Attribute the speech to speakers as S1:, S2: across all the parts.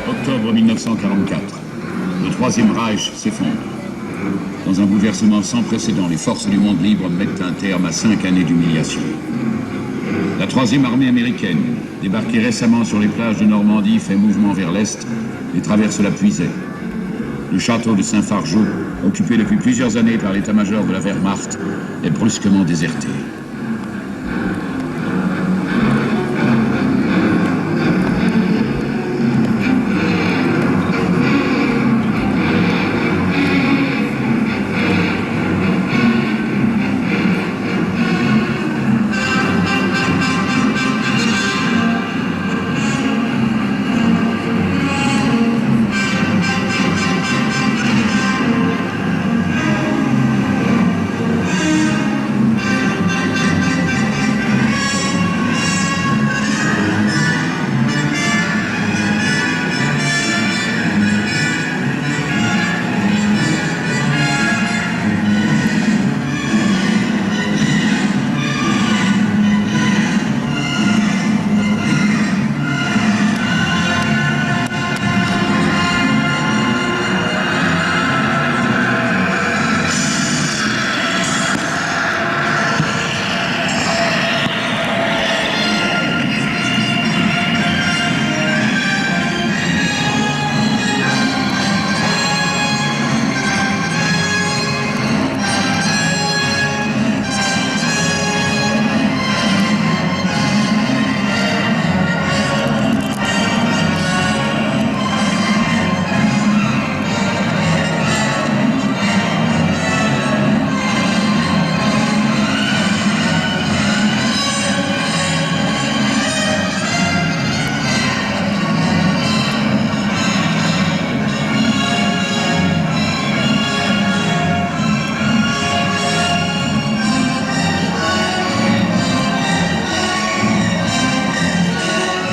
S1: Octobre 1944. Le Troisième Reich s'effondre. Dans un bouleversement sans précédent, les forces du monde libre mettent un terme à 5 années d'humiliation. La Troisième Armée américaine, débarquée récemment sur les plages de Normandie, fait mouvement vers l'Est et traverse la Puisaye. Le château de Saint-Fargeau, occupé depuis plusieurs années par l'état-major de la Wehrmacht, est brusquement déserté.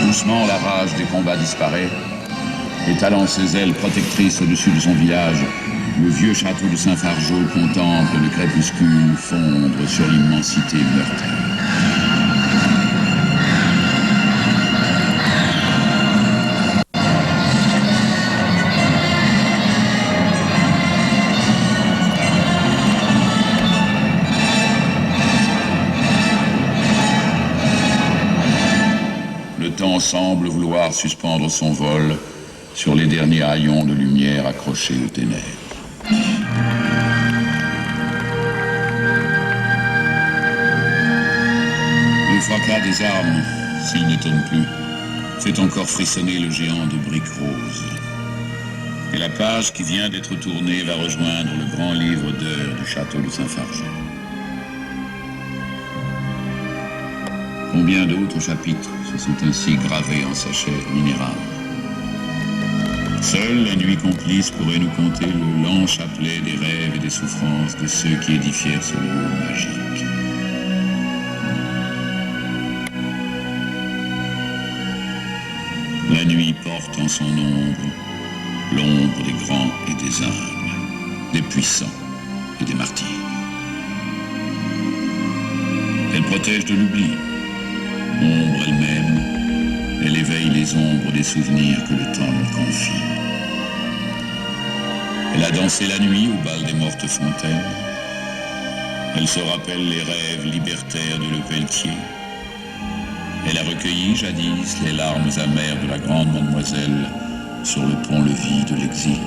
S1: Doucement, la rage des combats disparaît, étalant ses ailes protectrices au-dessus de son village. Le vieux château de Saint-Fargeau contemple le crépuscule fondre sur l'immensité meurtrière. Le temps semble vouloir suspendre son vol sur les derniers haillons de lumière accrochés aux ténèbres. Le fracas des armes, s'il n'étonne plus, fait encore frissonner le géant de briques roses. Et la page qui vient d'être tournée va rejoindre le grand livre d'heures du château de Saint-Fargeau. Combien d'autres chapitres se sont ainsi gravés en sa chair minérale? Seule la nuit complice pourrait nous conter le lent chapelet des rêves et des souffrances de ceux qui édifièrent ce lieu magique. La nuit porte en son ombre l'ombre des grands et des humbles, des puissants et des martyrs. Elle protège de l'oubli. Ombre elle-même, elle éveille les ombres des souvenirs que le temps lui confie. Elle a dansé la nuit au bal des mortes fontaines. Elle se rappelle les rêves libertaires de Lepelletier. Elle a recueilli jadis les larmes amères de la grande mademoiselle sur le pont-levis de l'exil.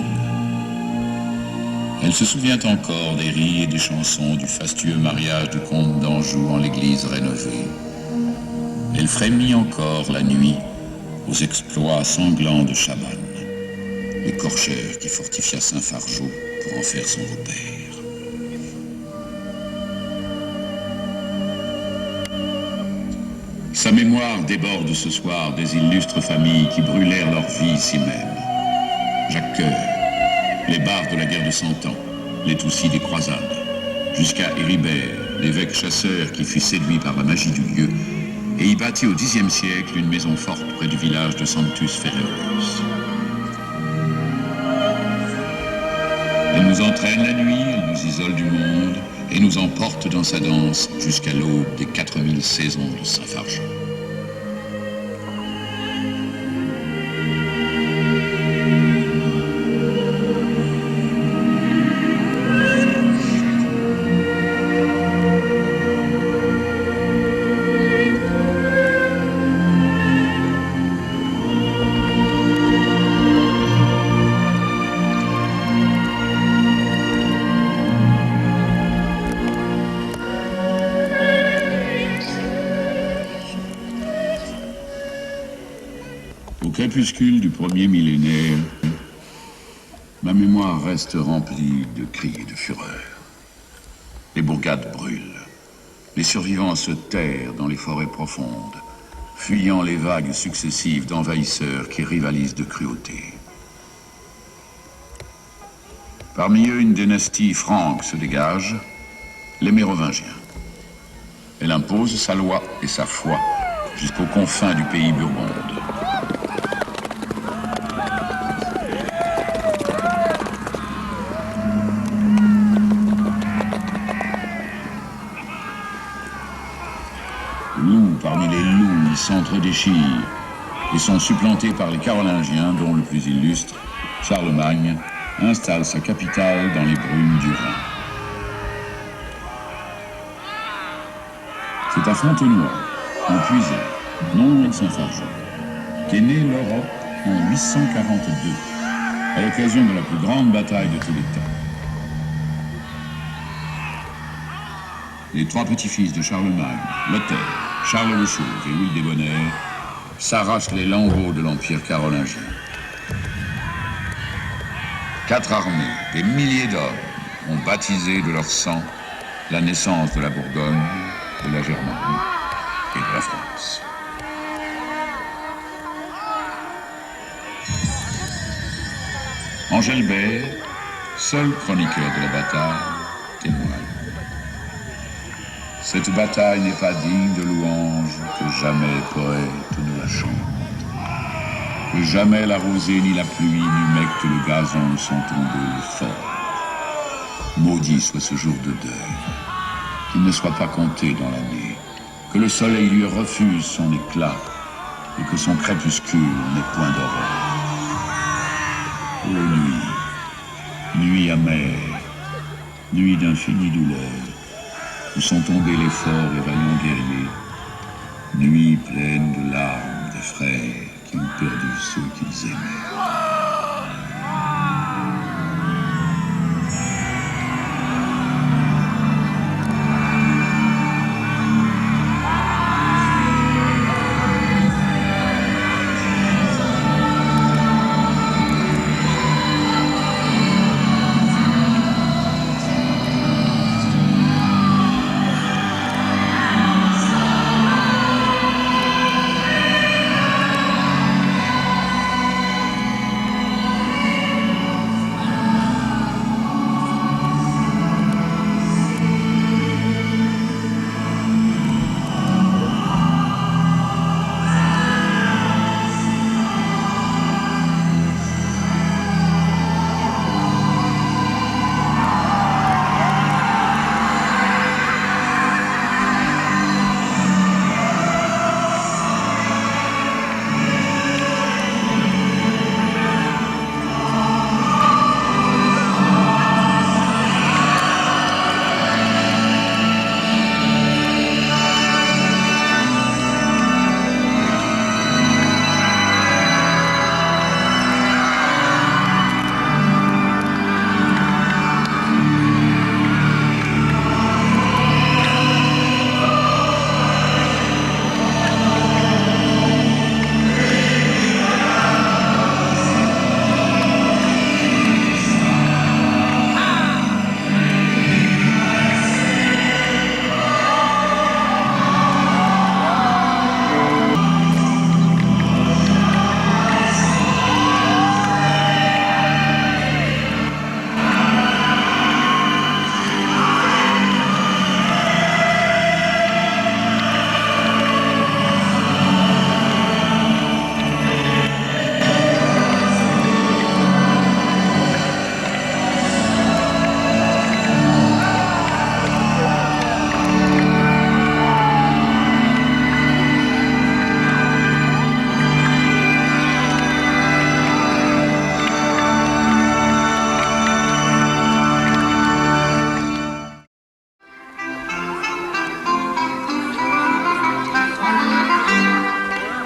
S1: Elle se souvient encore des rires et des chansons du fastueux mariage du comte d'Anjou en l'église rénovée. Elle frémit encore la nuit aux exploits sanglants de Chabannes, l'écorcheur qui fortifia Saint-Fargeau pour en faire son repère. Sa mémoire déborde ce soir des illustres familles qui brûlèrent leur vie ici même. Jacques Coeur, les barres de la guerre de Cent Ans, les Toucy des croisades, jusqu'à Héribert, l'évêque chasseur qui fut séduit par la magie du lieu et y bâtit au Xe siècle une maison forte près du village de Sanctus Ferreus. Elle nous entraîne la nuit, elle nous isole du monde et nous emporte dans sa danse jusqu'à l'aube des 4000 saisons de Saint-Fargeau. crépuscule du premier millénaire, ma mémoire reste remplie de cris et de fureur. Les bourgades brûlent. Les survivants se terrent dans les forêts profondes, fuyant les vagues successives d'envahisseurs qui rivalisent de cruauté. Parmi eux, une dynastie franque se dégage, les Mérovingiens. Elle impose sa loi et sa foi jusqu'aux confins du pays burgonde. Loups parmi les loups, ils s'entre-déchirent et sont supplantés par les Carolingiens, dont le plus illustre, Charlemagne, installe sa capitale dans les brumes du Rhin. C'est à Fontenoy, en Puisaye, non loin de Saint-Fargeau, qu'est née l'Europe en 842, à l'occasion de la plus grande bataille de tous les temps. Les trois petits-fils de Charlemagne, Lothaire, Charles le Chauve et Louis le Débonnaire, s'arrachent les lambeaux de l'Empire carolingien. 4 armées, des milliers d'hommes, ont baptisé de leur sang la naissance de la Bourgogne, de la Germanie et de la France. Engelbert, seul chroniqueur de la bataille, témoigne. Cette bataille n'est pas digne de louange, que jamais poète ne la chante. Que jamais la rosée ni la pluie n'humectent le gazon sont tombés forts. Maudit soit ce jour de deuil, qu'il ne soit pas compté dans l'année, que le soleil lui refuse son éclat et que son crépuscule n'ait point d'horreur. Ô nuit, nuit amère, nuit d'infinie douleur, où sont tombés les forts et vaillants guerriers, nuit pleine de larmes des frères qui ont perdu ceux qu'ils aimaient.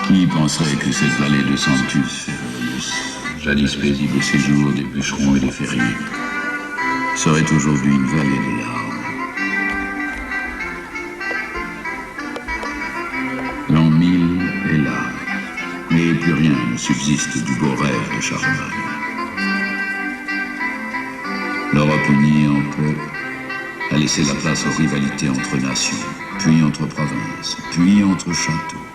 S1: Qui penserait que cette vallée de Sanctus, jadis paisible séjour des bûcherons et des ferriers, serait aujourd'hui une vallée de larmes. L'an 1000 est là, mais plus rien ne subsiste du beau rêve de Charlemagne. L'Europe unie en paix a laissé la place aux rivalités entre nations, puis entre provinces, puis entre châteaux.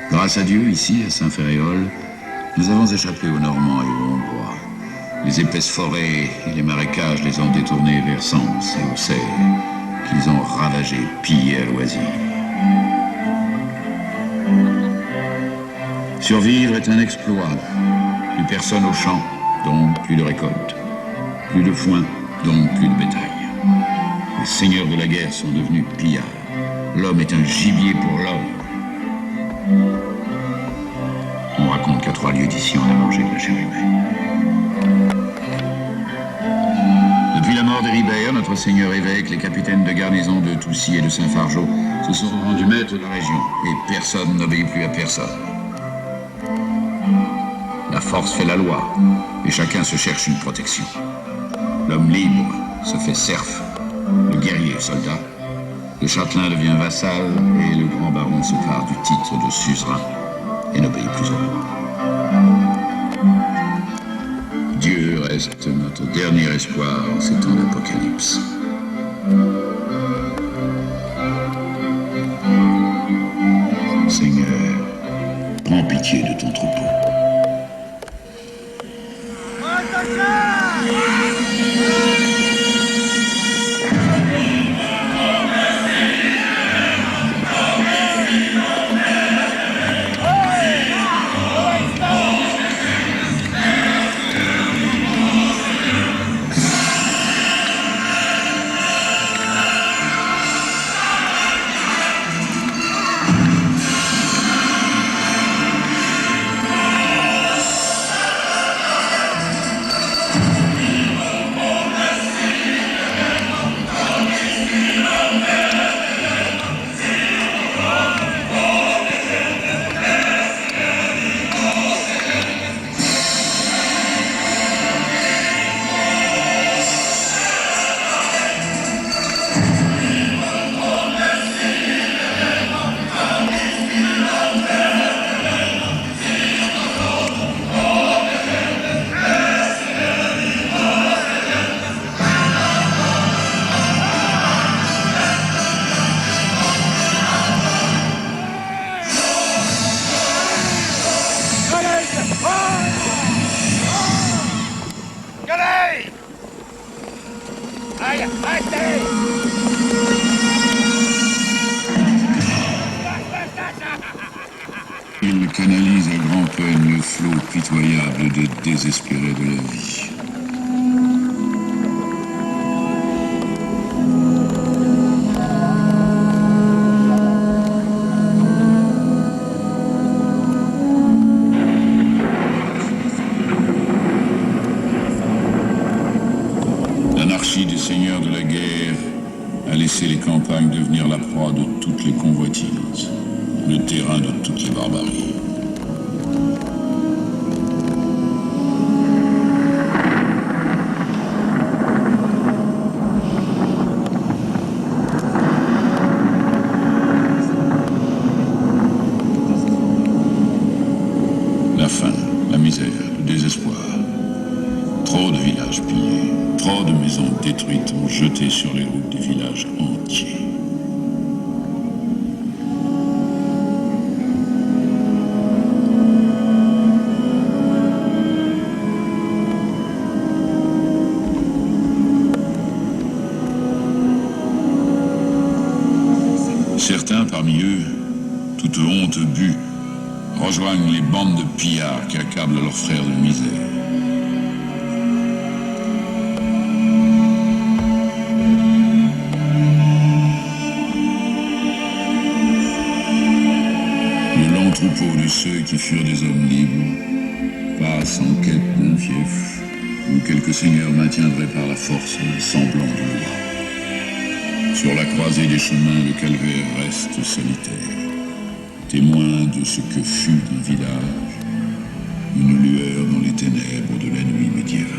S1: Grâce à Dieu, ici, à Saint-Ferréol, nous avons échappé aux Normands et aux Hongrois. Les épaisses forêts et les marécages les ont détournés vers Sens et Auxerre, qu'ils ont ravagés, pillés à loisir. Survivre est un exploit. Plus personne au champ, donc plus de récolte. Plus de foin, donc plus de bétail. Les seigneurs de la guerre sont devenus pillards. L'homme est un gibier pour l'homme. On raconte qu'à 3 lieues d'ici, on a mangé de la chair humaine. Depuis la mort d'Héribert, notre seigneur évêque, les capitaines de garnison de Toucy et de Saint-Fargeau se sont rendus maîtres de la région, et personne n'obéit plus à personne. La force fait la loi, et chacun se cherche une protection. L'homme libre se fait serf, le guerrier soldat, le châtelain devient vassal, et le grand baron se pare du titre de suzerain et n'obéit plus au roi. Dieu reste notre dernier espoir en ces temps d'apocalypse. Seigneur, prends pitié de ton troupeau. Il canalise à grand-peine le flot pitoyable des désespérés de la vie. L'anarchie des seigneurs de la guerre a laissé les campagnes devenir la proie de toutes les convoitises, le terrain de toutes les barbaries. La faim, la misère, le désespoir. Trop de villages pillés, trop de maisons détruites ont jeté sur les routes des villages entiers. Certains parmi eux, toute honte bue, rejoignent les bandes de pillards qui accablent leurs frères de misère. Le long troupeau de ceux qui furent des hommes libres passe en quête d'un fief où quelques seigneurs maintiendraient par la force un semblant de loi. Sur la croisée des chemins, le calvaire reste solitaire, témoin de ce que fut un village, une lueur dans les ténèbres de la nuit médiévale.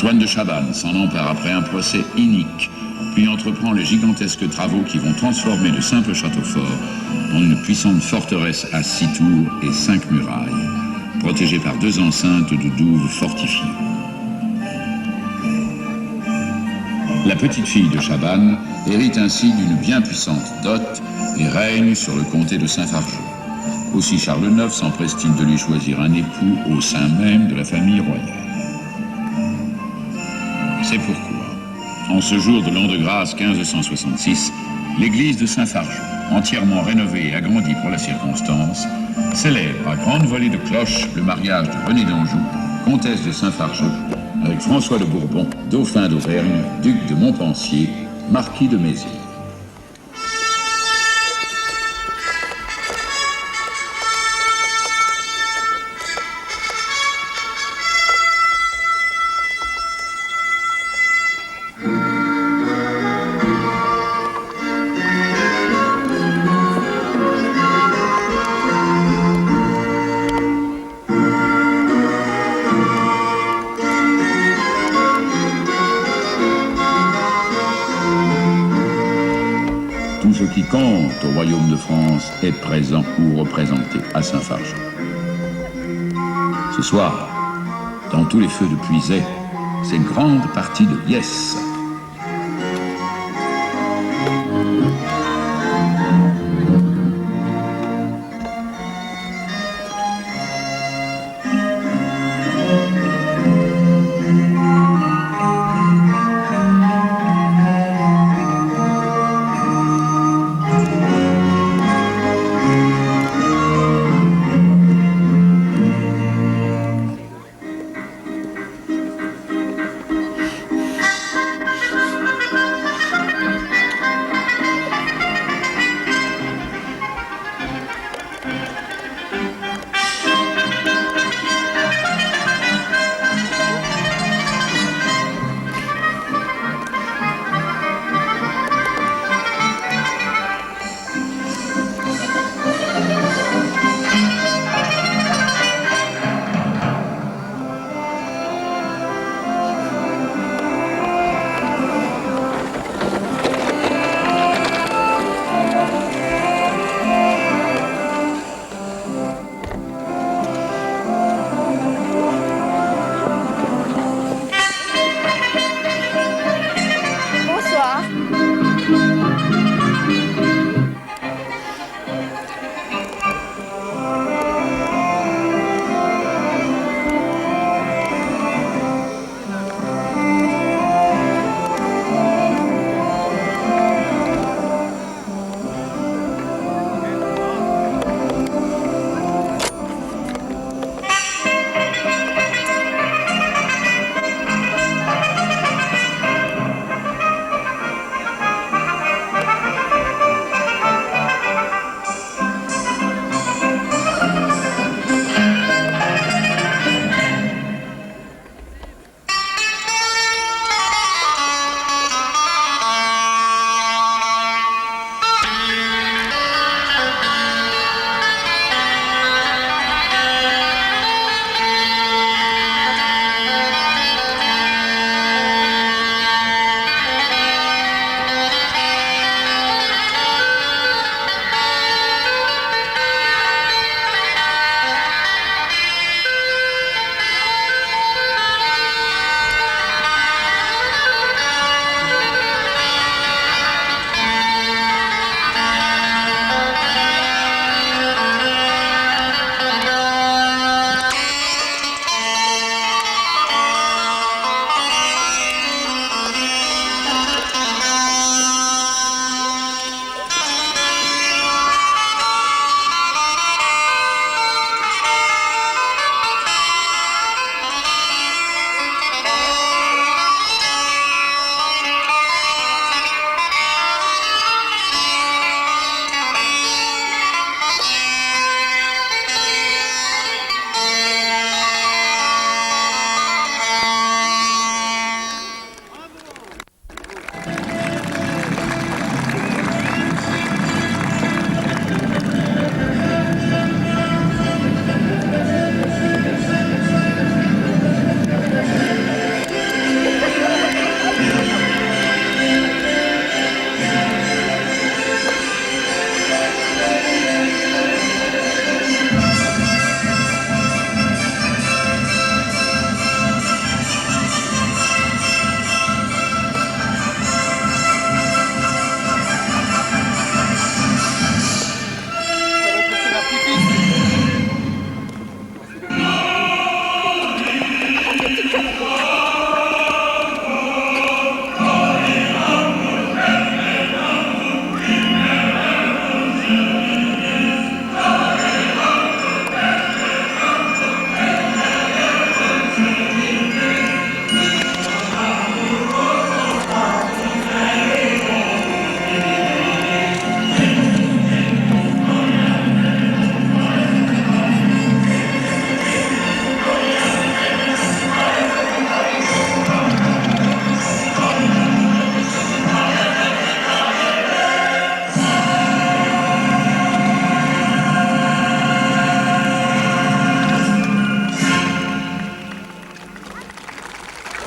S1: Antoine de Chabannes s'en empare après un procès inique, puis entreprend les gigantesques travaux qui vont transformer de simples châteaux forts en une puissante forteresse à 6 tours et 5 murailles, protégée par 2 enceintes de douves fortifiées. La petite fille de Chabannes hérite ainsi d'une bien puissante dot et règne sur le comté de Saint-Fargeau. Aussi Charles IX s'empresse-t-il de lui choisir un époux au sein même de la famille royale. C'est pourquoi, en ce jour de l'an de grâce 1566, l'église de Saint-Fargeau, entièrement rénovée et agrandie pour la circonstance, célèbre à grande volée de cloches le mariage de Renée d'Anjou, comtesse de Saint-Fargeau, avec François de Bourbon, dauphin d'Auvergne, duc de Montpensier, marquis de Mézières. Tout ce qui compte au royaume de France est présent ou représenté à Saint-Fargeau. Ce soir, dans tous les feux de Puisaye, c'est une grande partie de liesse.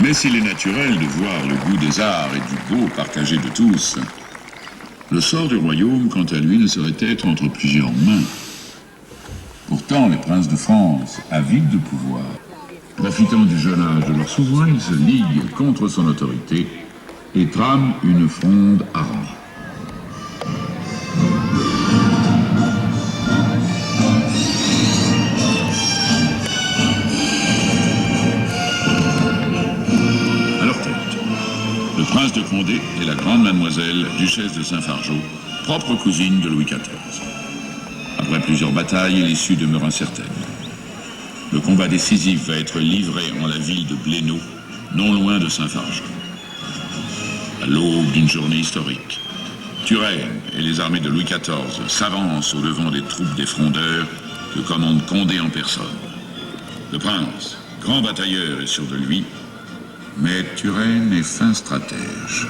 S1: Mais s'il est naturel de voir le goût des arts et du beau partagé de tous, le sort du royaume, quant à lui, ne saurait être entre plusieurs mains. Pourtant, les princes de France, avides de pouvoir, profitant du jeune âge de leur souverain, ils se liguent contre son autorité et trament une fronde armée. À leur tête, le prince de Condé et la grande mademoiselle, duchesse de Saint-Fargeau, propre cousine de Louis XIV. Après plusieurs batailles, l'issue demeure incertaine. Le combat décisif va être livré en la ville de Blénaud, non loin de Saint-Fargeau. À l'aube d'une journée historique, Turenne et les armées de Louis XIV s'avancent au devant des troupes des frondeurs que commande Condé en personne. Le prince, grand batailleur, est sûr de lui, mais Turenne est fin stratège.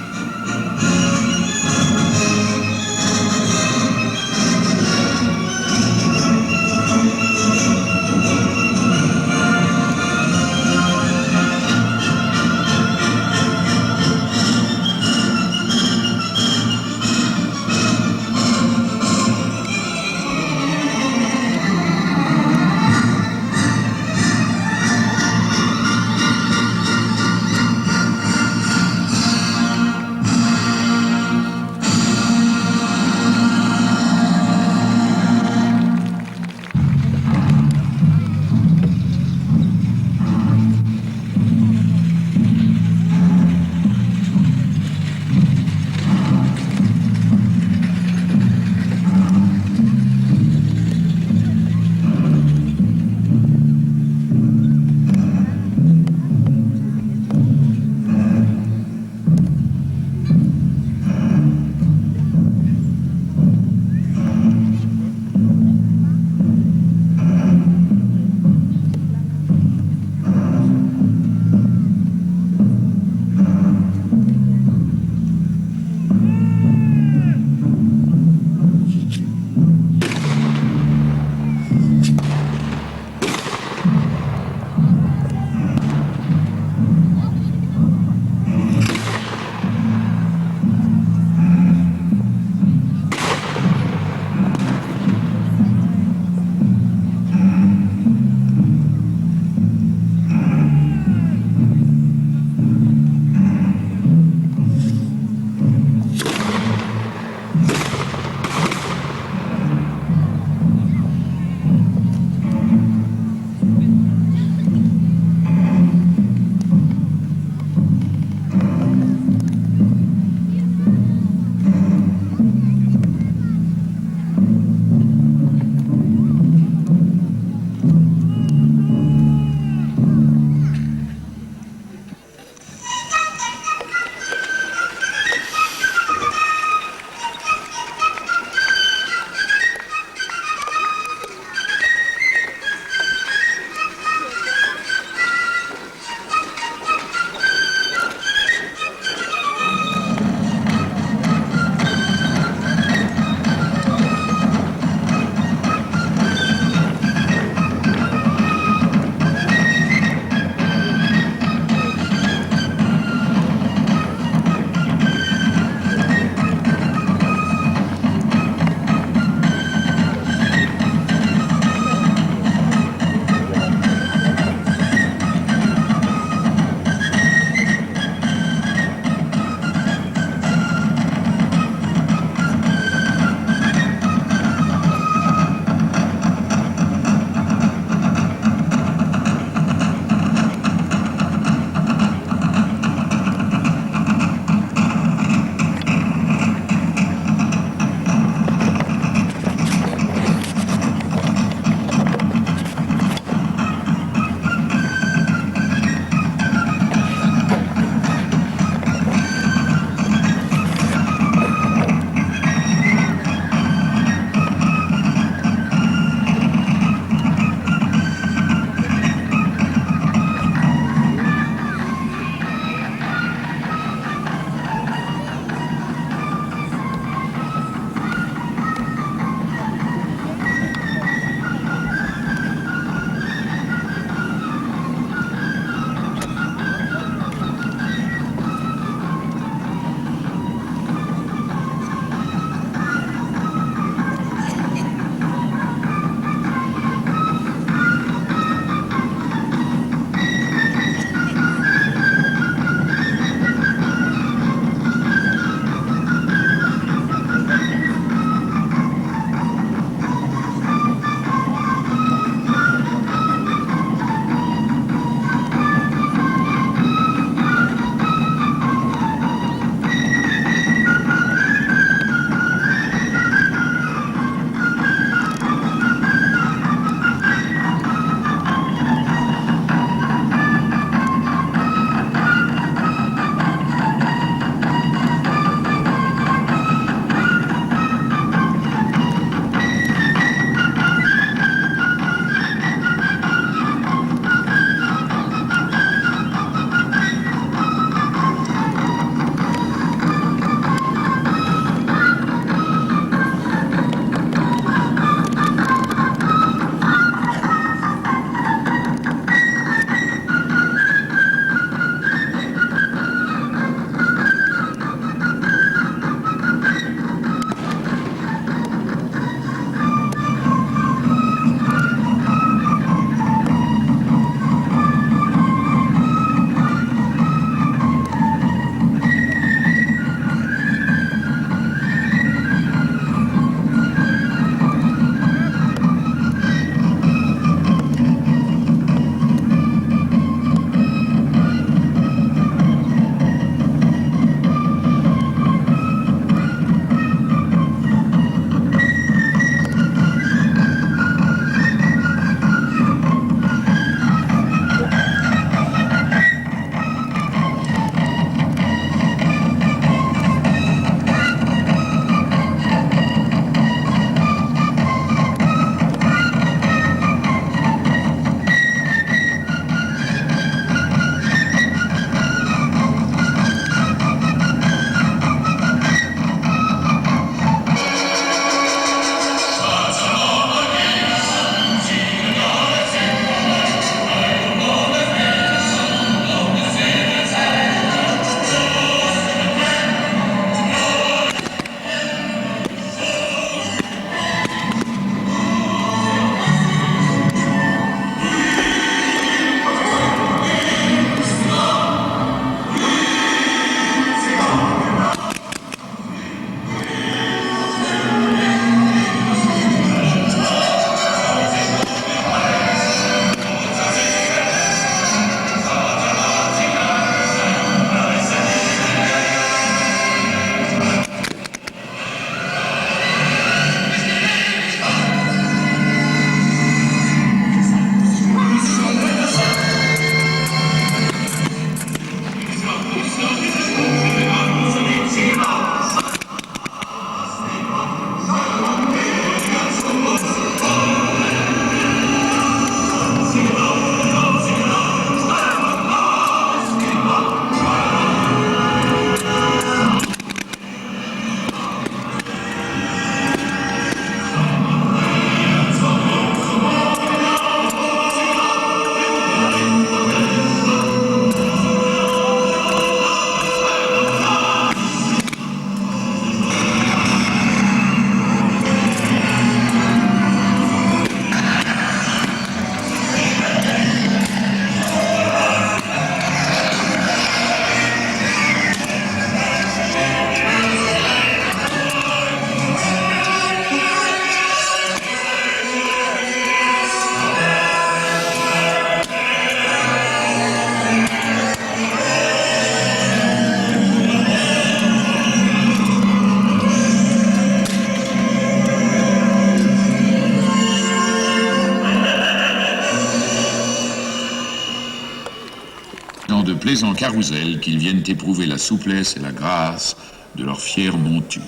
S1: plaisant carrousel qu'ils viennent éprouver la souplesse et la grâce de leur fière monture.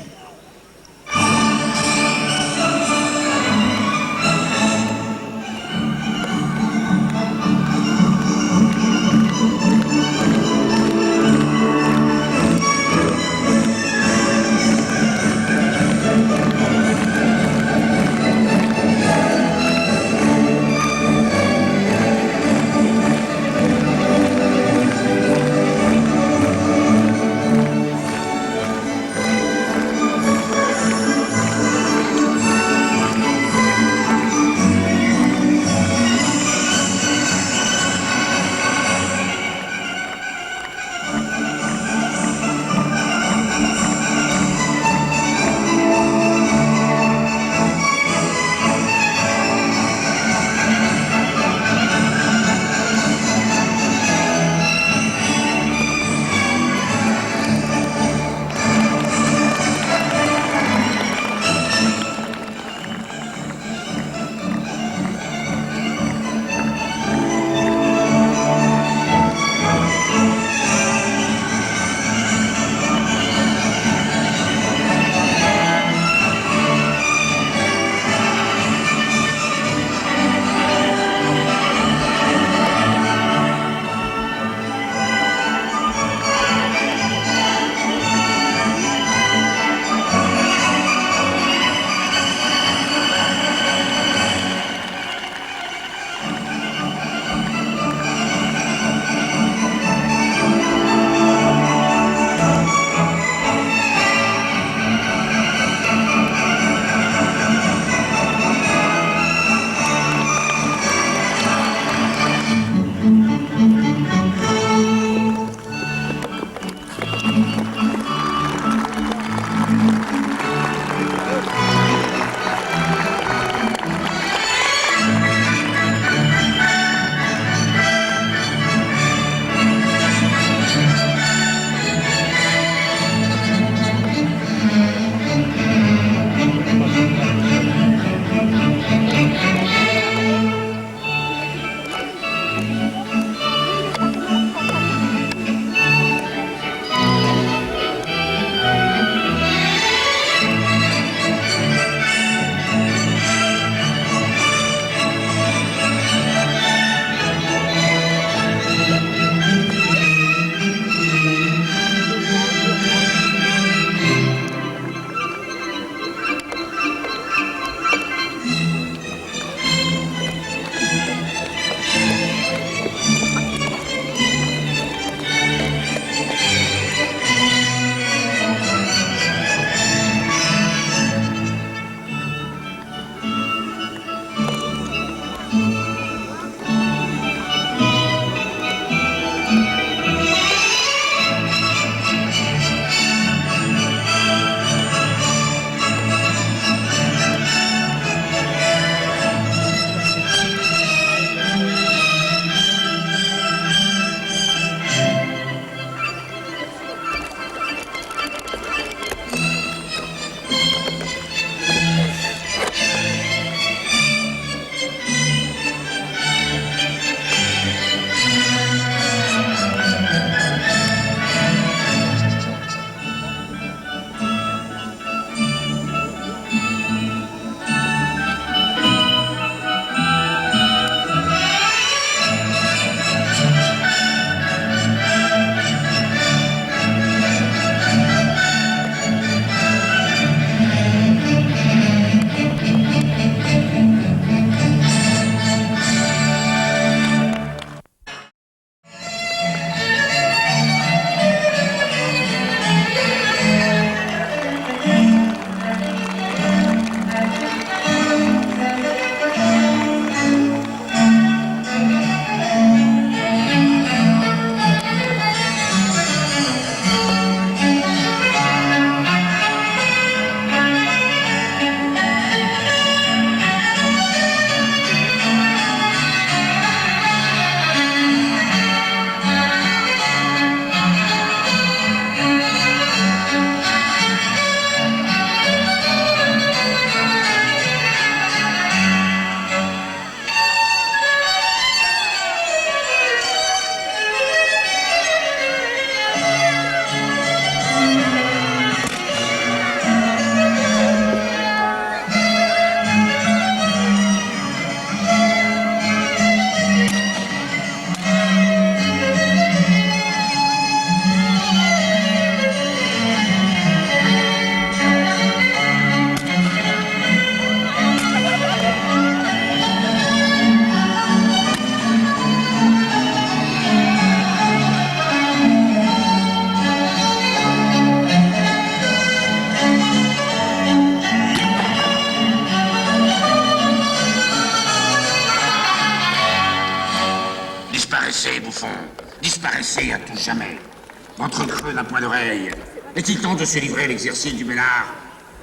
S2: Disparaissez, bouffon. Disparaissez à tout jamais. Ventre creux d'un point d'oreille. Est-il temps de se livrer à l'exercice du ménard,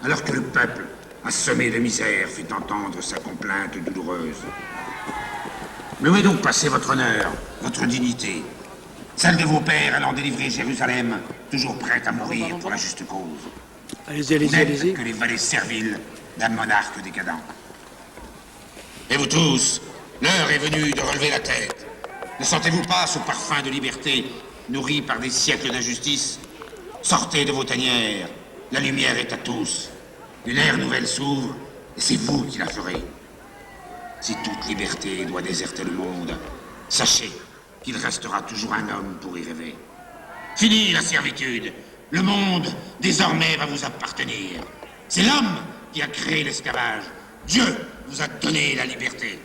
S2: alors que le peuple, assommé de misère, fait entendre sa complainte douloureuse? Mais où est donc passé votre honneur, votre dignité, celle de vos pères allant délivrer Jérusalem, toujours prête à mourir pour la juste cause?
S3: Allez-y,
S2: Vous
S3: allez-y,
S2: n'êtes
S3: allez-y.
S2: que les valets serviles d'un monarque décadent. Et vous tous, l'heure est venue de relever la tête. Ne sentez-vous pas ce parfum de liberté, nourri par des siècles d'injustice? Sortez de vos tanières, la lumière est à tous. Une ère nouvelle s'ouvre, et c'est vous qui la ferez. Si toute liberté doit déserter le monde, sachez qu'il restera toujours un homme pour y rêver. Fini la servitude. Le monde, désormais, va vous appartenir. C'est l'homme qui a créé l'esclavage. Dieu vous a donné la liberté.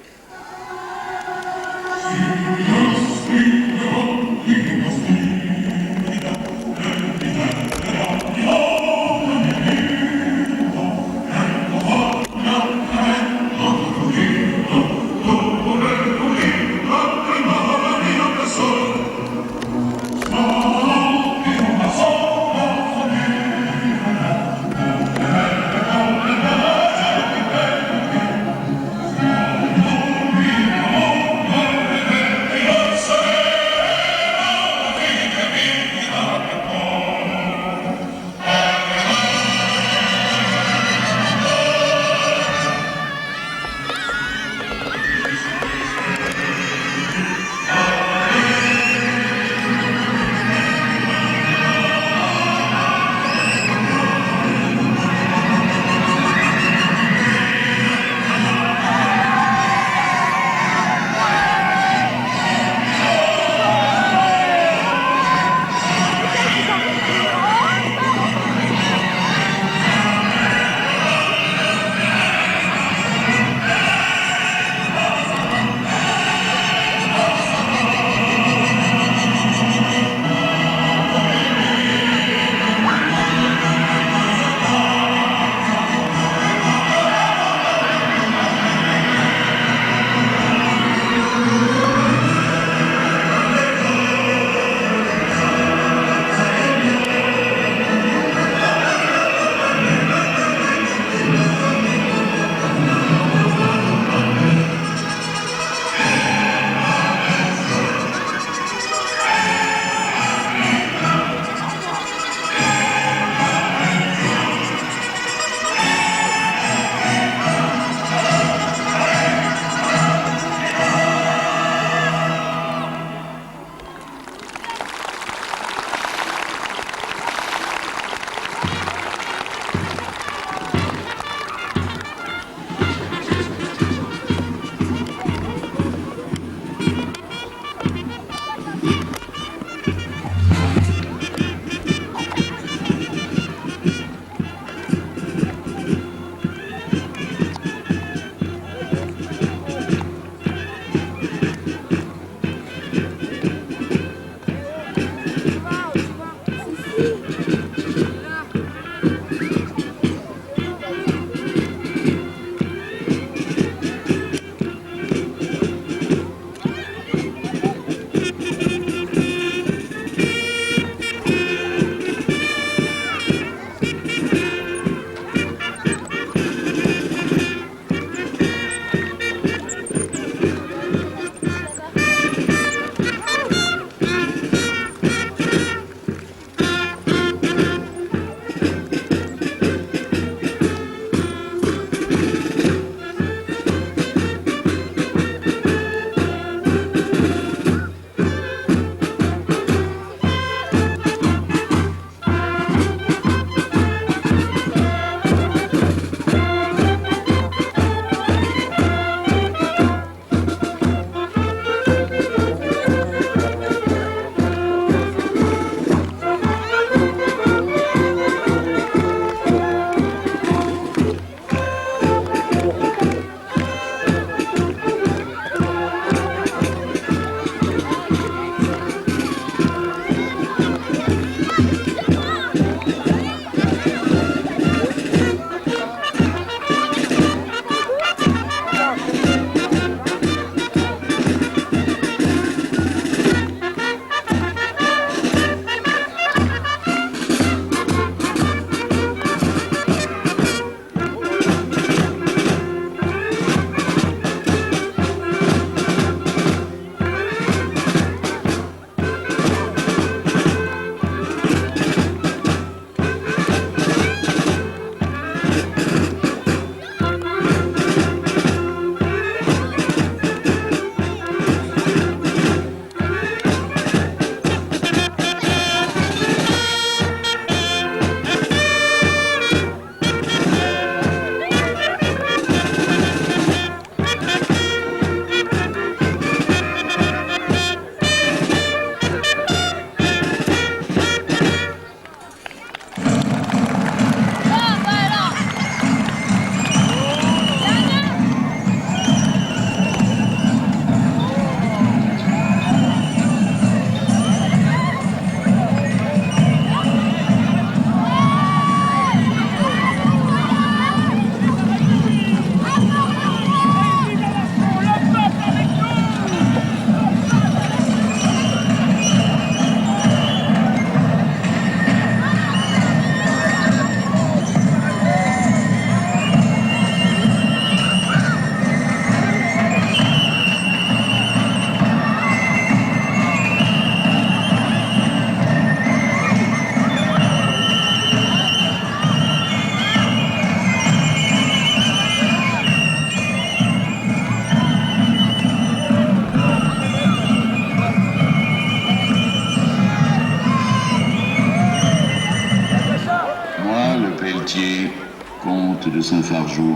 S1: Saint-Fargeau.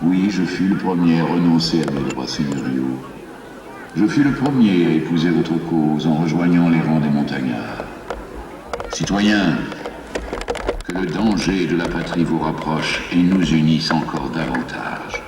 S1: Oui, je fus le premier à renoncer à mes droits seigneuriaux. Je fus le premier à épouser votre cause en rejoignant les rangs des montagnards. Citoyens, que le danger de la patrie vous rapproche et nous unisse encore davantage.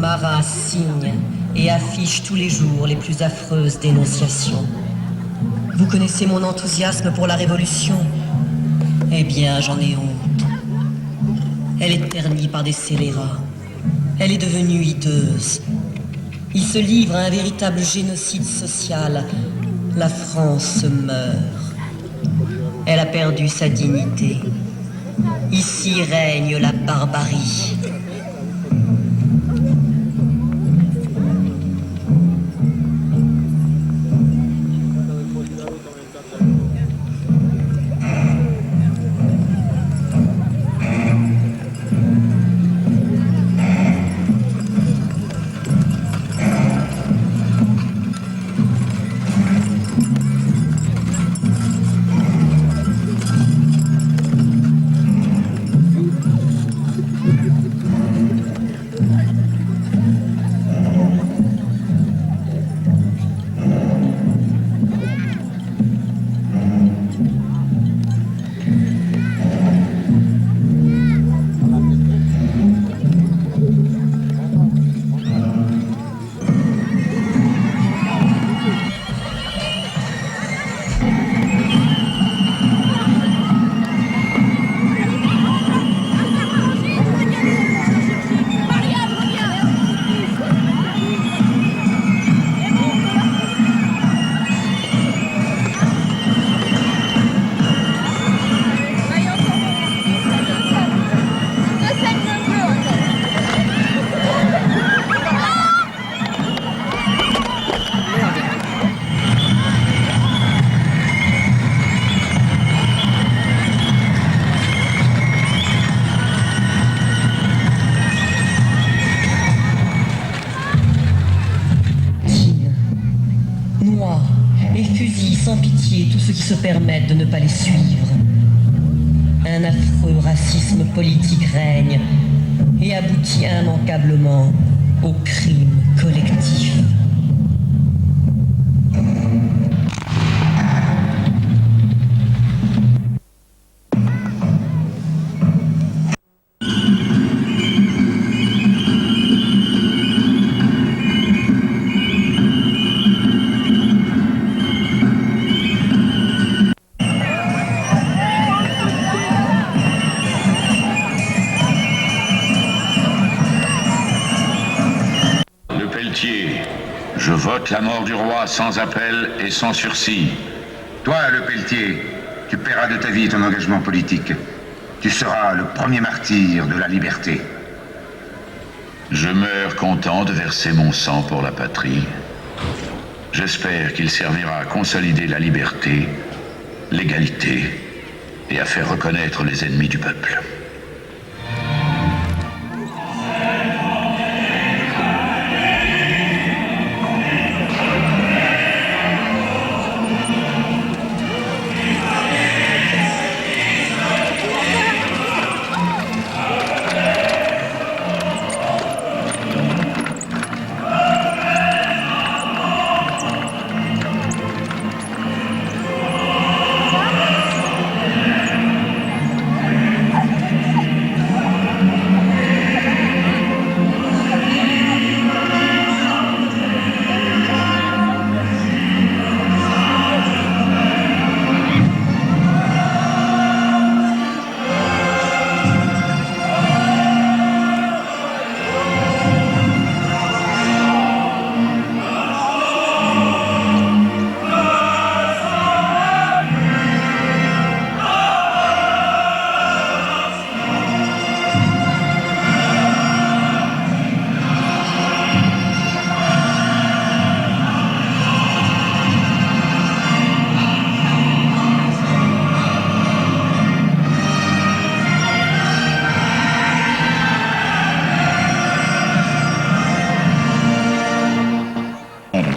S3: Marat signe et affiche tous les jours les plus affreuses dénonciations. Vous connaissez mon enthousiasme pour la Révolution? Eh bien, j'en ai honte. Elle est ternie par des scélérats. Elle est devenue hideuse. Il se livre à un véritable génocide social. La France meurt. Elle a perdu sa dignité. Ici règne la barbarie. Se permettent de ne pas les suivre. Un affreux racisme politique règne et aboutit immanquablement au crime collectif.
S1: Je vote la mort du roi sans appel et sans sursis.
S2: Toi, Le Pelletier, tu paieras de ta vie ton engagement politique. Tu seras le premier martyr de la liberté.
S4: Je meurs content de verser mon sang pour la patrie. J'espère qu'il servira à consolider la liberté, l'égalité et à faire reconnaître les ennemis du peuple.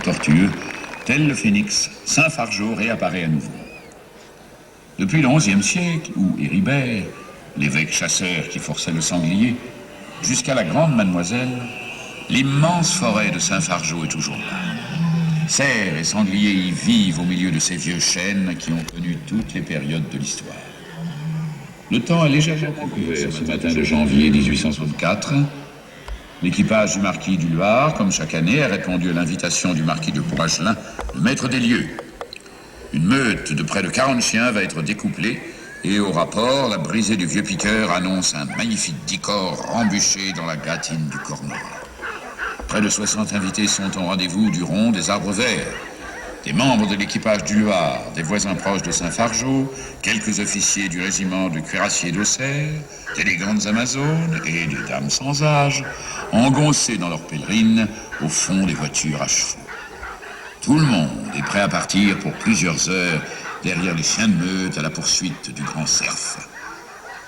S1: Tortueux, tel le phénix, Saint Fargeau réapparaît à nouveau. Depuis le XIe siècle, où Héribert, l'évêque chasseur qui forçait le sanglier, jusqu'à la grande mademoiselle, l'immense forêt de Saint Fargeau est toujours là. Cerfs et sangliers y vivent au milieu de ces vieux chênes qui ont connu toutes les périodes de l'histoire. Le temps a légèrement couvert ce matin de janvier 1864. L'équipage du marquis du Loir, comme chaque année, a répondu à l'invitation du marquis de Bourragelin, le maître des lieux. Une meute de près de 40 chiens va être découplée et au rapport, la brisée du vieux piqueur annonce un magnifique dicor embûché dans la gâtine du Cornouaille. Près de 60 invités sont au rendez-vous du rond des arbres verts. Des membres de l'équipage du Loir, des voisins proches de Saint-Fargeau, quelques officiers du régiment de cuirassiers d'Auxerre, d'élégantes amazones et des dames sans âge, engoncés dans leurs pèlerines au fond des voitures à chevaux. Tout le monde est prêt à partir pour plusieurs heures derrière les chiens de meute à la poursuite du grand cerf.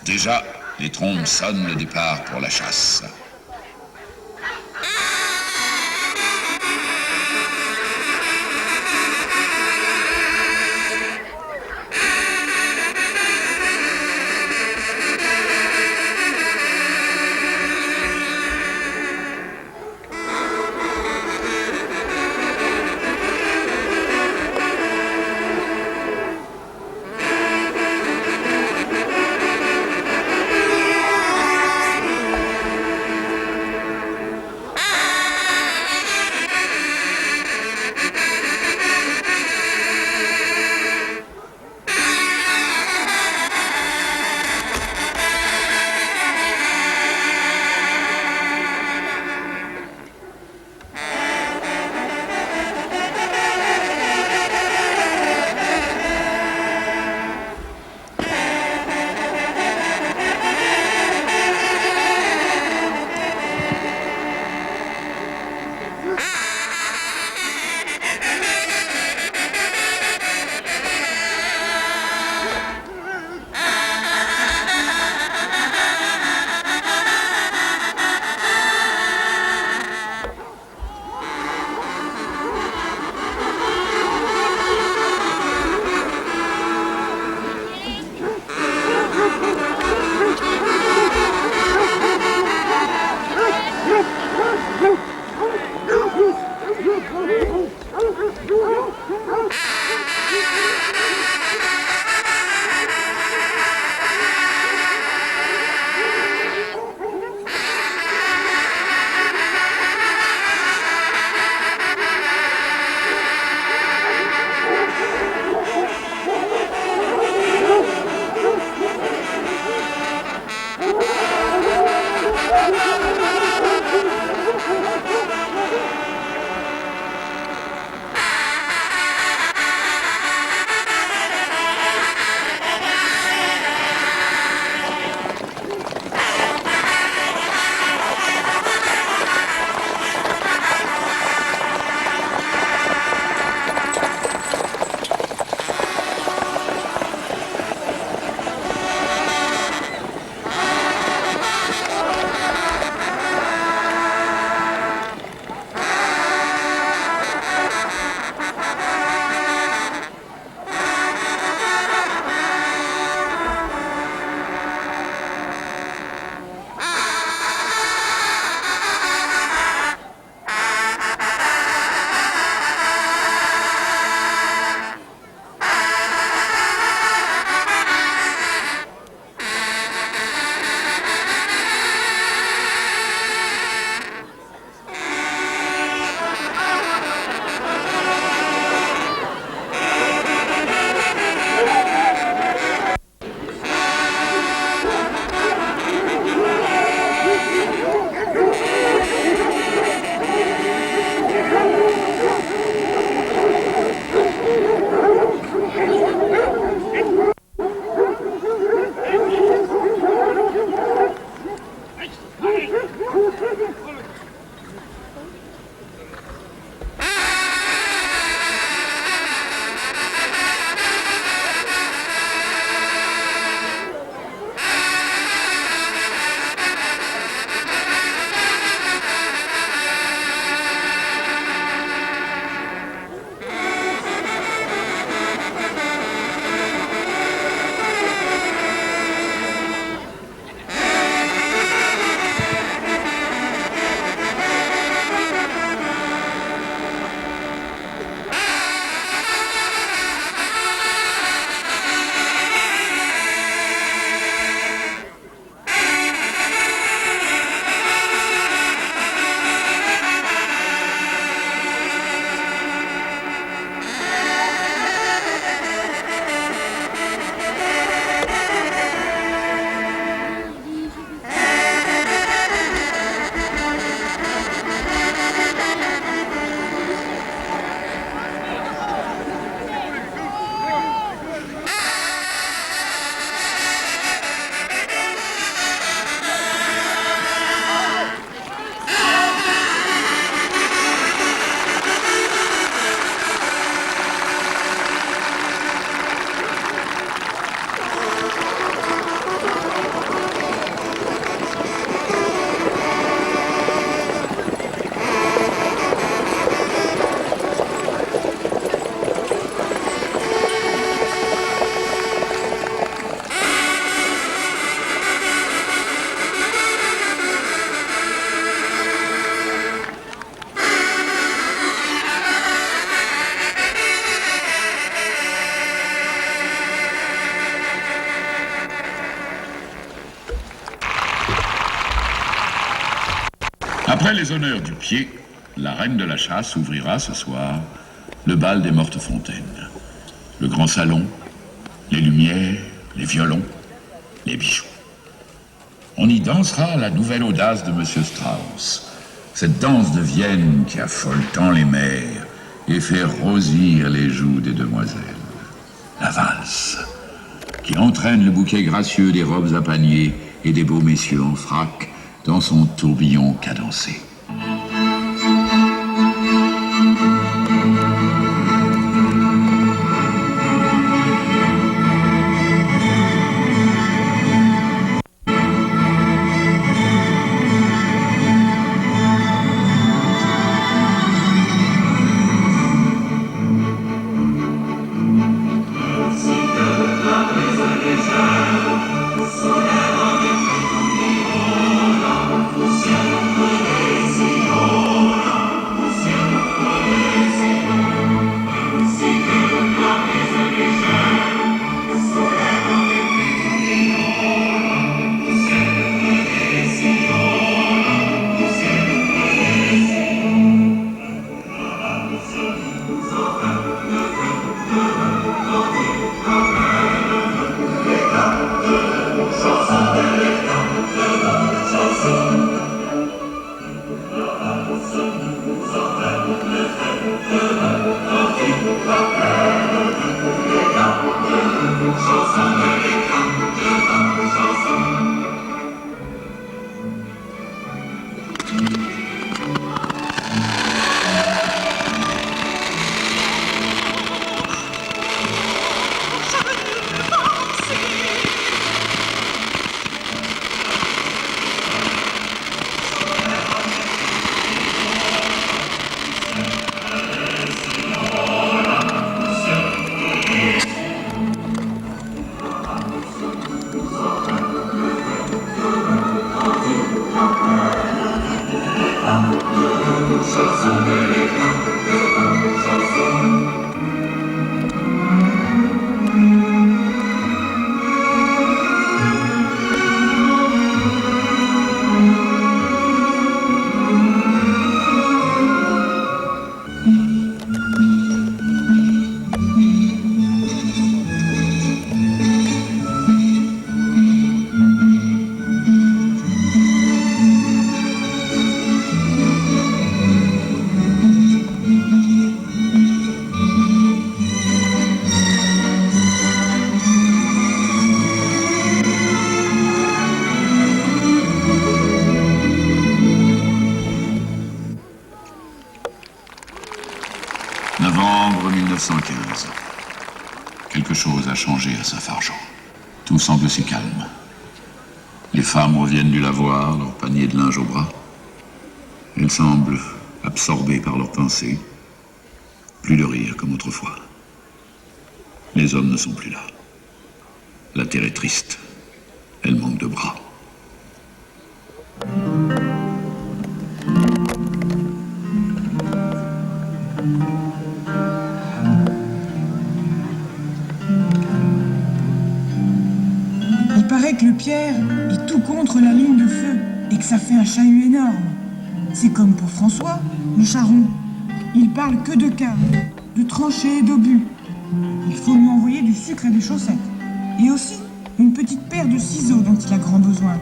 S1: Déjà, les trompes sonnent le départ pour la chasse. Après les honneurs du pied, la reine de la chasse ouvrira ce soir le bal des Mortes Fontaines. Le grand salon, les lumières, les violons, les bijoux. On y dansera la nouvelle audace de Monsieur Strauss. Cette danse de Vienne qui affole tant les mères et fait rosir les joues des demoiselles. La valse, qui entraîne le bouquet gracieux des robes à panier et des beaux messieurs en frac dans son tourbillon cadencé. Novembre 1915. Quelque chose a changé à Saint-Fargeau. Tout semble si calme. Les femmes reviennent du lavoir, leur panier de linge au bras. Elles semblent absorbées par leurs pensées. Plus de rire comme autrefois. Les hommes ne sont plus là. La terre est triste. Elle manque de bras.
S5: Il paraît que le Pierre est tout contre la ligne de feu et que ça fait un chahut énorme. C'est comme pour François, le charron. Il parle que de caves, de tranchées et d'obus. Il faut lui envoyer du sucre et des chaussettes. Et aussi une petite paire de ciseaux dont il a grand besoin.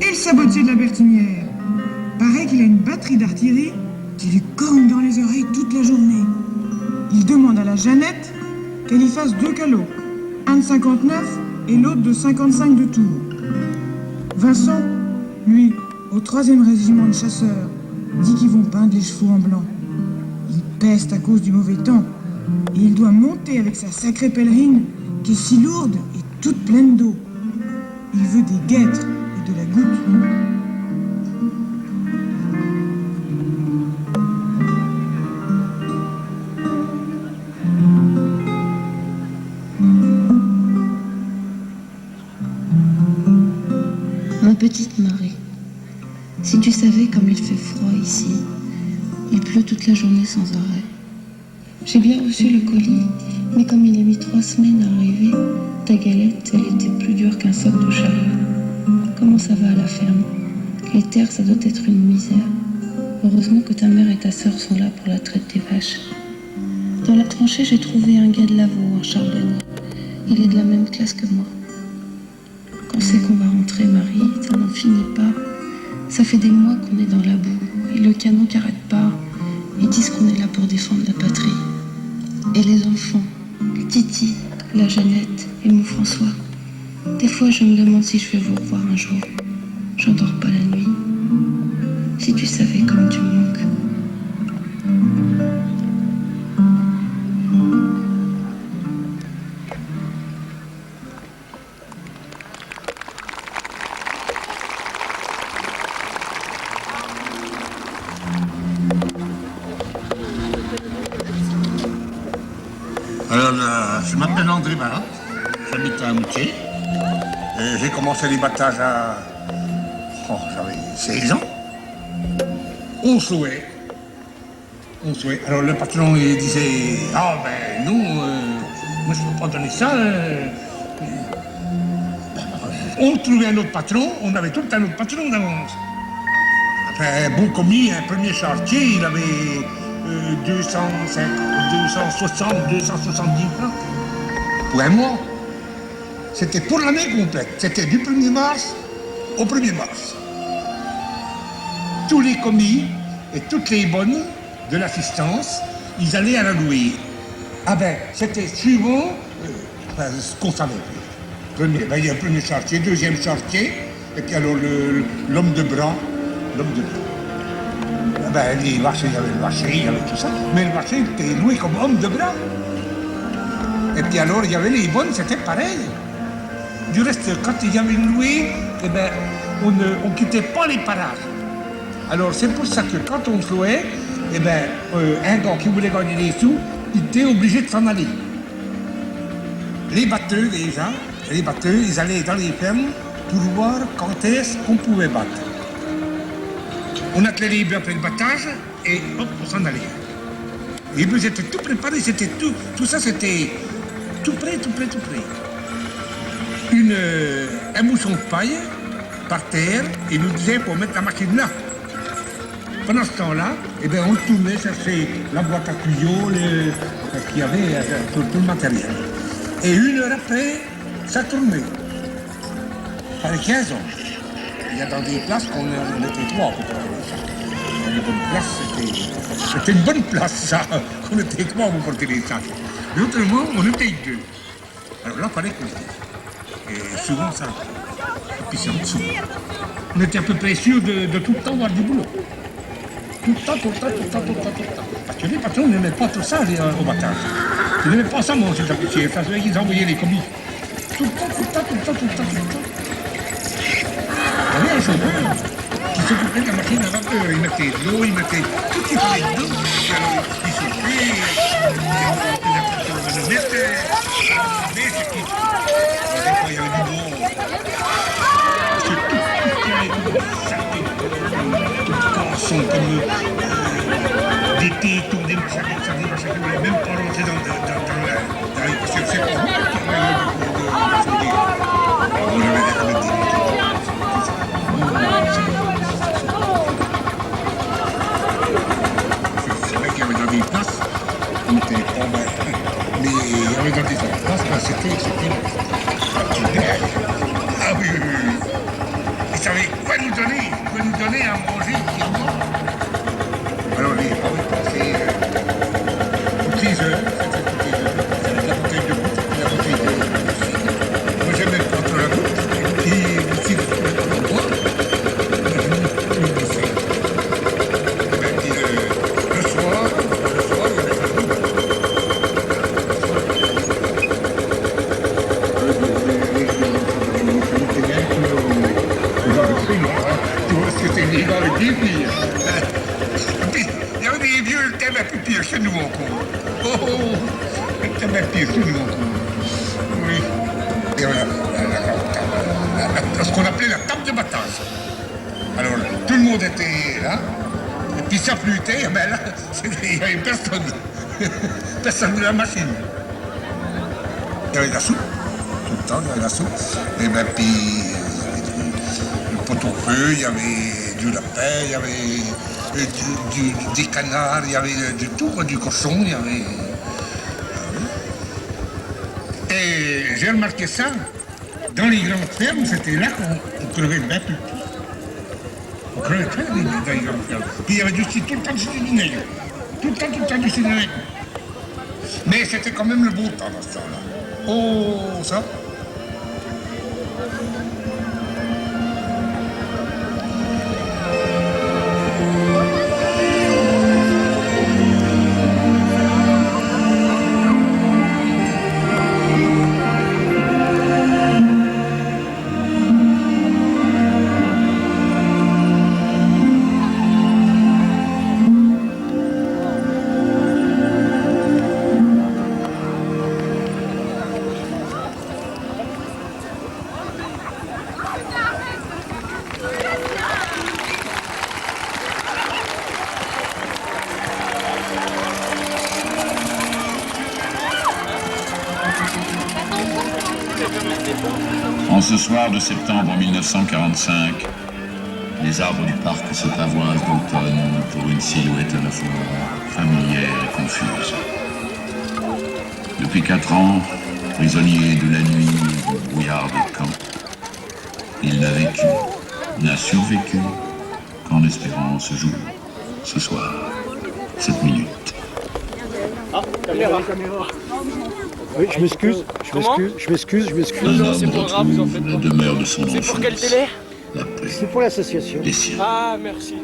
S5: Et le sabotier de la Bertinière. Paraît qu'il a une batterie d'artillerie qui lui corne dans les oreilles toute la journée. Il demande à la Jeannette qu'elle y fasse 2 calots, un de 59 et l'autre de 55 de tour. Vincent, lui, au 3e régiment de chasseurs, dit qu'ils vont peindre les chevaux en blanc. Il peste à cause du mauvais temps et il doit monter avec sa sacrée pèlerine qui est si lourde et toute pleine d'eau. Il veut des guêtres et de la goutte.
S6: Ma petite Marie, si tu savais comme il fait froid ici, il pleut toute la journée sans arrêt. J'ai bien reçu le colis, mais comme il a mis 3 semaines à arriver, ta galette, elle était plus dure qu'un sac de chariot. Comment ça va à la ferme? Les terres, ça doit être une misère. Heureusement que ta mère et ta sœur sont là pour la traite des vaches. Dans la tranchée, j'ai trouvé un gars de Lavaux, un charbonnier. Il est de la même classe que moi. Quand c'est qu'on va rentrer, Marie, ça n'en finit pas. Ça fait des mois qu'on est dans la boue, et le canon qui arrête pas. Ils disent qu'on est là pour défendre la patrie. Et les enfants, Titi, la Jeannette et mon François. Des fois, je me demande si je vais vous revoir un jour. J'endors pas la nuit. Si tu savais comme tu me manques.
S7: Alors, je m'appelle André Marat, j'habite à Moutier. J'ai commencé les battages à... j'avais 16 ans. On souhait. Alors le patron il disait, ah ben nous, moi je ne peux pas donner ça. On trouvait un autre patron, on avait tout le temps un autre patron d'avance. Après un bon commis, un premier chartier, il avait 270 francs pour un mois. C'était pour l'année complète. C'était du 1er mars au 1er mars. Tous les commis et toutes les bonnes de l'assistance, ils allaient à la louer. Ah ben, c'était suivant ce qu'on savait. Il y a un premier chartier, deuxième chartier, et puis alors l'homme de bras. Ah ben, les vaches, il y avait le vacher, il y avait tout ça. Mais le vacher était loué comme homme de bras. Et puis alors, il y avait les bonnes, c'était pareil. Du reste, quand il y avait une louée, eh ben, on ne quittait pas les parages. Alors c'est pour ça que quand on se louait, eh ben, un gars qui voulait gagner des sous, il était obligé de s'en aller. Les batteux déjà, ils allaient dans les fermes pour voir quand est-ce qu'on pouvait battre. On attelait les bœufs après le battage et hop, on s'en allait. Les bœufs étaient tout préparés, c'était tout ça c'était tout prêt. Un mousson de paille par terre et nous disait pour mettre la machine là. Pendant ce temps-là, eh bien, on tournait chercher la boîte à tuyaux, qu'il y avait, tout le matériel. Et 1 heure après, ça tournait. Ça fait 15 ans. Il y a dans des places qu'on était 3 pour travailler ça. Une bonne place, c'était une bonne place, ça. On était 3 pour porter les sacs. Mais autrement, on était 2. Alors là, il fallait compter. Et souvent, ça. Et puis c'est en dessous. On était à peu près sûr de tout le temps avoir du boulot. Tout le temps. Parce que les patrons n'aimaient pas tout ça au battage. Ils n'aimaient pas ça manger de la poussière. Ils envoyaient les commis. Tout le temps. Il y avait un chauffeur qui s'occupait de la machine à vapeur. Il mettait de l'eau, il mettait tout ce qu'il fallait dedans. Il chauffait, il envoyait la pression manomètre. Mais c'est qui? Des fois, il y avait du bon. C'est tout sont comme des tétons, des machins qui ne voulaient même pas rentrer dans les... Parce que c'est pas vous qui avez de on avait des c'est vrai qu'il y avait dans des places, on était pas mal. Mais il y avait dans des autres places, c'était... Ah oui. Ils savaient quoi nous donner à manger. Alors les passaient toutes les heures, la bouteille de goutte, la bouteille de moi j'aimais prendre la goutte, et puis si vous pouvez pas en boire, je ne peux plus le faire. Le soir, il y avait la goutte. C'était né dans le débit. Il y avait des vieux, le thème un peu pire chez nous encore. Le thème un peu pire chez nous encore. Oui. Et voilà, ce qu'on appelait la table de battage. Alors, tout le monde était là. Et puis ça flûtait, ben là, il n'y avait personne. personne de la machine. Il y avait de la soupe, tout le temps, il y avait de la soupe. Et bien, puis, il y avait du pot-au-feu, il y avait du lapin, il y avait des canards, il y avait du tout, du cochon, il y avait... Et j'ai remarqué ça, dans les grandes fermes, c'était là qu'on crevait bien plus. On crevait très bien dans les grandes fermes. Puis il y avait tout le temps du vinaigre. Tout le temps du vinaigre. Mais c'était quand même le beau temps dans ce temps-là. Oh, ça.
S1: En ce soir de septembre 1945, les arbres du parc se pavoisent d'automne pour une silhouette à la fois familière et confuse. Depuis 4 ans, prisonnier de la nuit et du brouillard des camps, il n'a vécu, n'a survécu qu'en espérant ce jour, ce soir, cette minute.
S8: Ah, caméra. Oui, je m'excuse.
S1: Un homme retrouve la demeure de son enfance.
S8: C'est pour quelle télé?
S1: La paix.
S8: C'est pour l'association.
S1: Les siens.
S8: Ah, merci.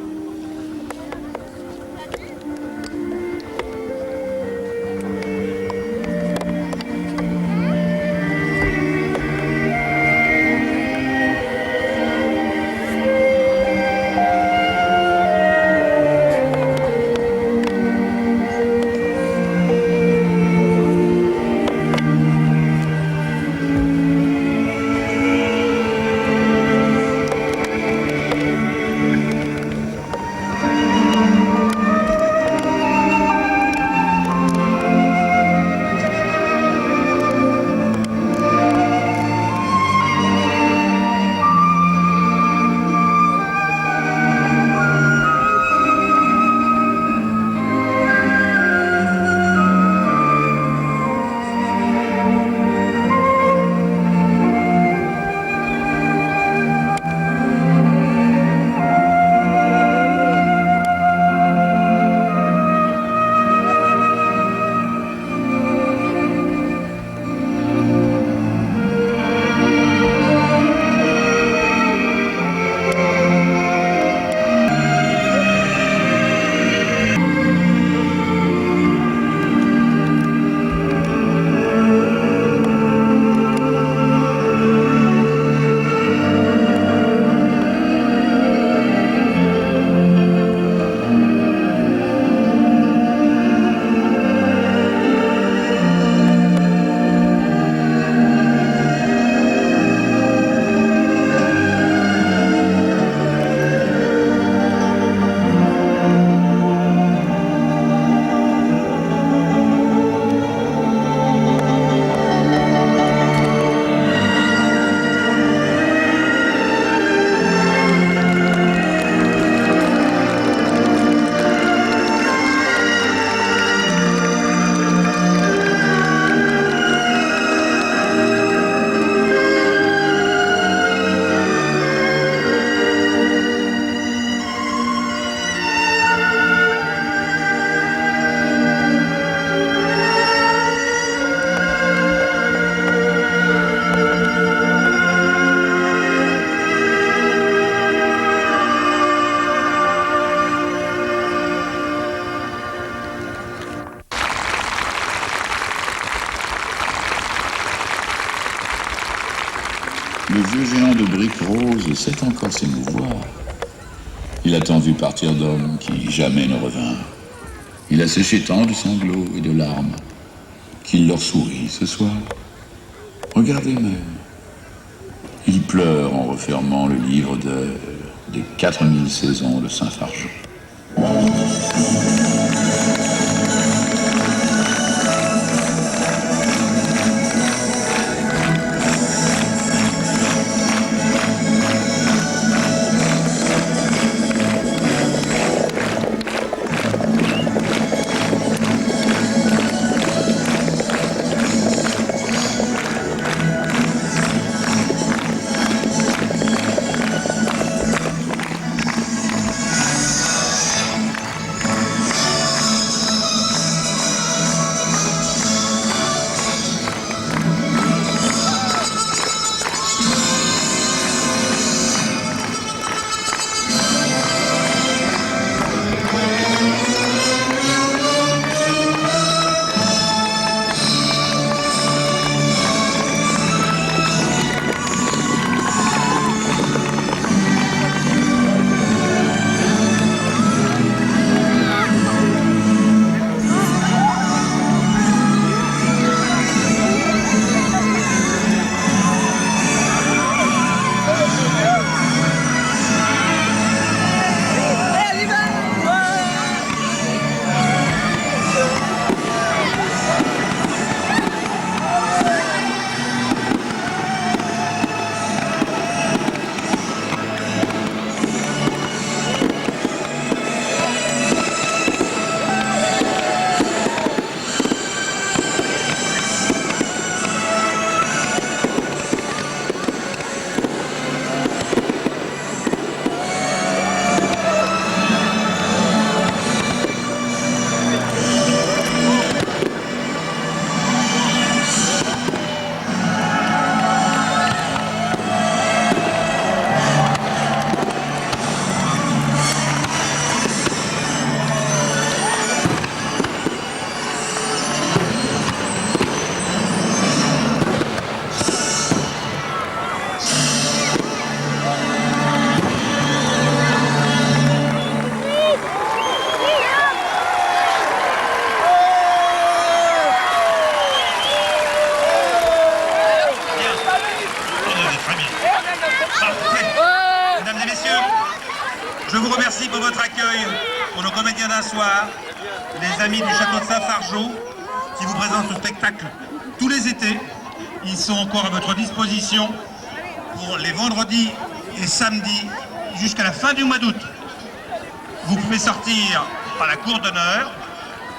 S1: Le vieux géant de briques roses sait encore s'émouvoir. Il a tant vu partir d'hommes qui jamais ne revinrent. Il a séché tant de sanglots et de larmes qu'il leur sourit ce soir. Regardez même. Il pleure en refermant le livre des 4000 saisons de Saint-Fargeau.
S9: pour votre accueil pour nos comédiens d'un soir, les amis du château de Saint-Fargeau, qui vous présentent ce spectacle tous les étés. Ils sont encore à votre disposition pour les vendredis et samedis jusqu'à la fin du mois d'août. Vous pouvez sortir par la cour d'honneur,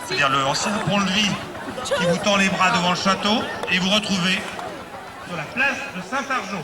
S9: c'est-à-dire le ancien pont-levis qui vous tend les bras devant le château, et vous retrouvez sur la place de Saint-Fargeau.